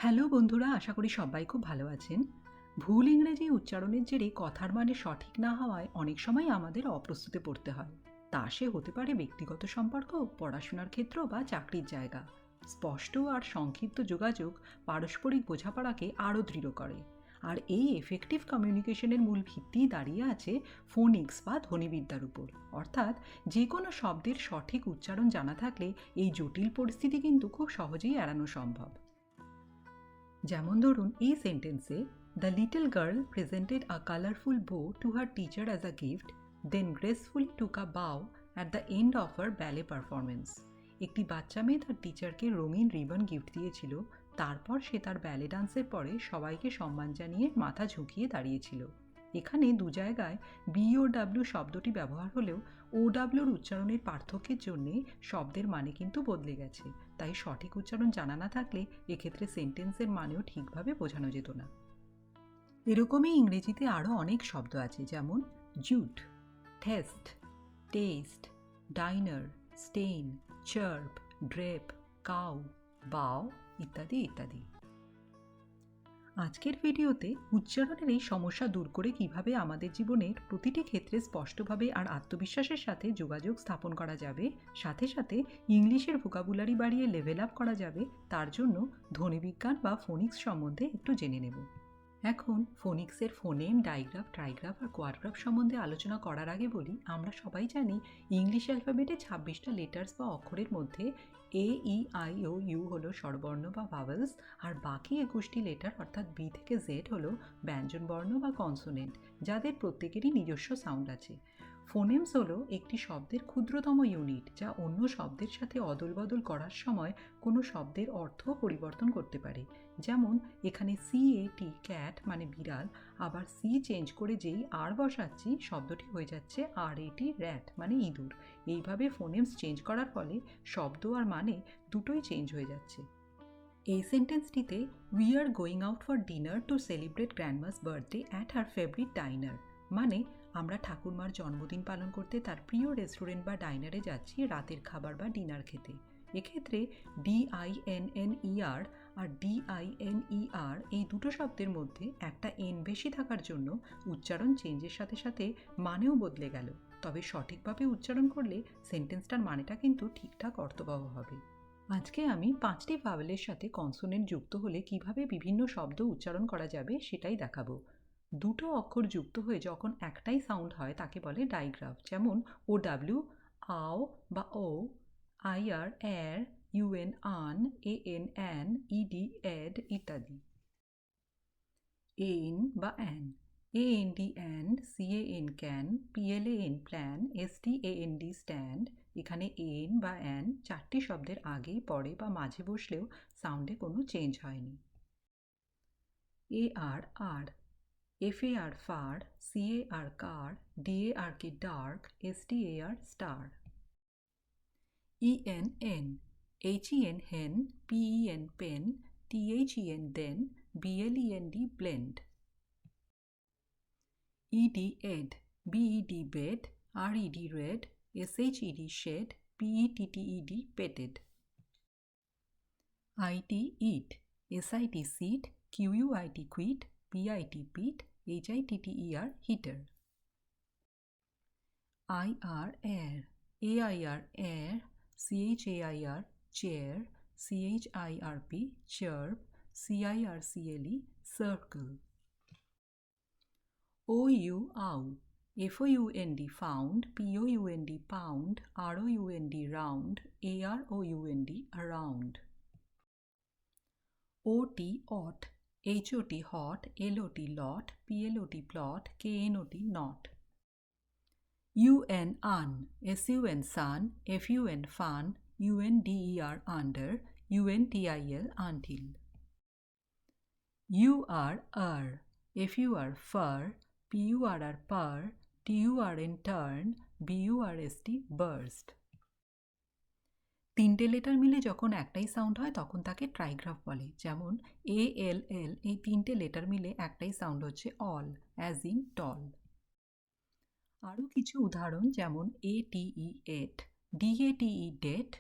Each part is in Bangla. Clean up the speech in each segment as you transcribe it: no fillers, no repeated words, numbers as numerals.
হ্যালো বন্ধুরা, আশা করি সবাই খুব ভালো আছেন। ভুল ইংরেজি উচ্চারণের জেরে কথার মানে সঠিক না হওয়ায় অনেক সময় আমাদের অপ্রস্তুতে পড়তে হয়। তা সে হতে পারে ব্যক্তিগত সম্পর্ক, পড়াশোনার ক্ষেত্র বা চাকরির জায়গা। স্পষ্ট আর সংক্ষিপ্ত যোগাযোগ পারস্পরিক বোঝাপড়াকে আরও দৃঢ় করে। আর এই এফেক্টিভ কমিউনিকেশনের মূল ভিত্তি দাঁড়িয়ে আছে ফোনিক্স বা ধ্বনিবিদ্যার উপর। অর্থাৎ যে কোনো শব্দের সঠিক উচ্চারণ জানা থাকলে এই জটিল পরিস্থিতি কিন্তু খুব সহজেই এড়ানো সম্ভব। যেমন ধরুন এই সেন্টেন্সে, the little girl presented a colourful bow to her teacher as a gift, then gracefully took a bow at the end of her ballet performance. একটি বাচ্চা মেয়ে তার টিচারকে রঙিন রিবন গিফট দিয়েছিল, তারপর সে তার ব্যালে ডান্সের পরে সবাইকে সম্মান জানিয়ে মাথা ঝুঁকিয়ে দাঁড়িয়েছিল। এখানে দু জায়গায় বিওডাব্লিউ শব্দটি ব্যবহার হলেও ওডাব্লিউর উচ্চারণের পার্থক্যের জন্যে শব্দের মানে কিন্তু বদলে গেছে। তাই সঠিক উচ্চারণ জানা না থাকলে এক্ষেত্রে সেন্টেন্সের মানেও ঠিকভাবে বোঝানো যেত না। এরকমই ইংরেজিতে আরও অনেক শব্দ আছে, যেমন jute, test, test, diner, stain, chirp, drape, cow, bow ইত্যাদি ইত্যাদি। আজকের ভিডিওতে উচ্চারণের এই সমস্যা দূর করে কিভাবে আমাদের জীবনের প্রতিটি ক্ষেত্রে স্পষ্টভাবে আর আত্মবিশ্বাসের সাথে যোগাযোগ স্থাপন করা যাবে, সাথে সাথে ইংলিশের ভোকাবুলারি বাড়িয়ে লেভেল আপ করা যাবে, তার জন্য ধ্বনিবিজ্ঞান বা ফোনিক্স সম্বন্ধে একটু জেনে নেব। এখন ফোনিক্সের ফোনেম, ডাইগ্রাফ, ট্রাইগ্রাফ আর কোয়াডগ্রাফ সম্বন্ধে আলোচনা করার আগে বলি, আমরা সবাই জানি ইংলিশ অ্যালফাবেটে 26টা লেটার্স বা অক্ষরের মধ্যে এ, ই, আই, ও, ইউ হলো স্বরবর্ণ বা ভাওয়েলস, আর বাকি 21টি লেটার অর্থাৎ বি থেকে জেড হলো ব্যঞ্জনবর্ণ বা কনসোনেন্ট, যাদের প্রত্যেকেরই নিজস্ব সাউন্ড আছে। ফোনেমস হলো একটি শব্দের ক্ষুদ্রতম ইউনিট, যা অন্য শব্দের সাথে অদল বদল করার সময় কোনো শব্দের অর্থ পরিবর্তন করতে পারে। যেমন এখানে CAT ক্যাট মানে বিড়াল, আবার সি চেঞ্জ করে যেই আর বসাচ্ছি শব্দটি হয়ে যাচ্ছে RAT র্যাট মানে ইঁদুর। এইভাবে ফোনেমস চেঞ্জ করার ফলে শব্দ আর মানে দুটোই চেঞ্জ হয়ে যাচ্ছে। এই সেন্টেন্সটিতে, we are going out for dinner to celebrate grandma's birthday at her favourite diner, মানে আমরা ঠাকুরমার জন্মদিন পালন করতে তার প্রিয় রেস্টুরেন্ট বা ডাইনারে যাচ্ছি রাতের খাবার বা ডিনার খেতে। এক্ষেত্রে DINNER আর DINER এই দুটো শব্দের মধ্যে একটা এন বেশি থাকার জন্য উচ্চারণ চেঞ্জের সাথে সাথে মানেও বদলে গেল। তবে সঠিকভাবে উচ্চারণ করলে সেন্টেন্সটার মানেটা কিন্তু ঠিকঠাক অর্থবহ হবে। আজকে আমি 5টি ভাওয়েলের সাথে কনসোনেন্ট যুক্ত হলে কিভাবে বিভিন্ন শব্দ উচ্চারণ করা যাবে সেটাই দেখাবো। দুটো অক্ষর যুক্ত হয়ে যখন একটাই সাউন্ড হয় তাকে বলে ডাইগ্রাফ, যেমন OW আও বা ও, IR এর, UN un, AN an, ED ed ইত্যাদি। AN বা an, AND and, CAN can, PLAN plan, STAND stand. এখানে এন বা অ্যান 4টি শব্দের আগে, পরে বা মাঝে বসলেও সাউন্ডে কোনো চেঞ্জ হয়নি। AR ar, FAR far, CAR car, DAR K dark, STAR star. EN en, HEN hen, PEN pen, THEN then, BLEND blend. ED ed, BED bed, RED red, SHED shed, PETTED petted. IT eat, SIT seat, QUIT quit, PIT pit, HITTER heater. IR air, AIR air, CHAIR chair, CHIRP chirp, CIRCLE circle. OU ow, FOUND found, POUND pound, ROUND round, AROUND around. OT ot, HOT hot, LOT lot, PLOT plot, KNOT not. UN un, SUN sun, FUN fun, UNDER under, UNTIL until. UR FUR fur, PURR pur, TURN turn, BURST burst. 3টে লেটার মিলে যখন একটাই সাউন্ড হয় তখন তাকে ট্রাইগ্রাফ বলে, যেমন ALL এই 3টে লেটার মিলে একটাই সাউন্ড হচ্ছে অল, অ্যাজ ইন টল। আরও কিছু উদাহরণ, যেমন ATE ate, DATE date,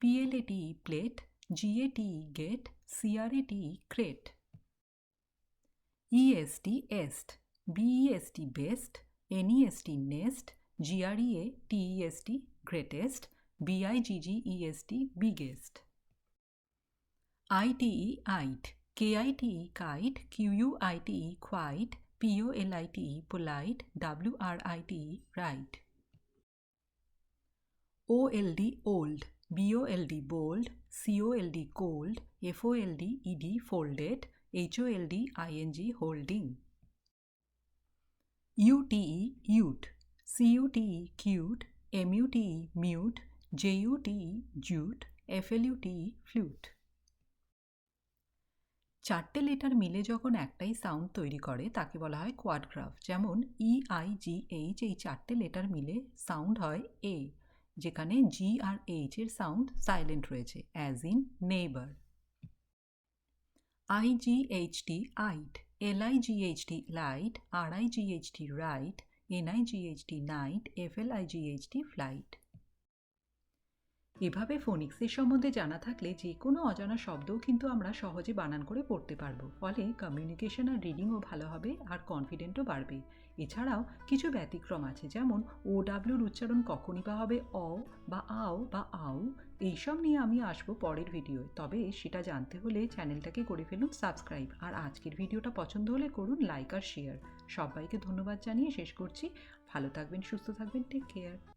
PLATE plate, GATE get, CRAT crate. EST est, BEST best, NEST nest, GREATEST greatest, BIGGEST biggest. ITE ite, KITE kite, QUITE quite, POLITE polite, WRITE right. OLD old, BOLD bold, COLD cold, FOLD ED folded, HOLD ING holding. UTE ute, CUTE cute, MUTE mute, JUTE jute, FLUTE flute. চারটে লেটার মিলে যখন একটাই সাউন্ড তৈরি করে তাকে বলা হয় কোয়াডগ্রাফ। যেমন EIGH এই চারটে লেটার মিলে সাউন্ড হয় এ, যেখানে জি আর এইচ এর সাউন্ড সাইলেন্ট রয়েছে, অ্যাজ ইন নেইবার। IGHT আইট, LIGHT light, RIGHT right, NIGHT night, FLIGHT flight. এভাবে ফোনিক্সের সম্বন্ধে জানা থাকলে যে কোনো অজানা শব্দও কিন্তু আমরা সহজে বানান করে পড়তে পারবো। ফলে কমিউনিকেশন আর রিডিংও ভালো হবে আর কনফিডেন্টও বাড়বে। এছাড়াও কিছু ব্যতিক্রম আছে, যেমন OWর উচ্চারণ কখনই বা হবে অ বা আও বা আউ। এইসব নিয়ে আমি আসবো পরের ভিডিওয়। তবে সেটা জানতে হলে চ্যানেলটাকে করে ফেলুন সাবস্ক্রাইব। আর আজকের ভিডিওটা পছন্দ হলে করুন লাইক আর শেয়ার। সবাইকে ধন্যবাদ জানিয়ে শেষ করছি। ভালো থাকবেন, সুস্থ থাকবেন, টেক কেয়ার।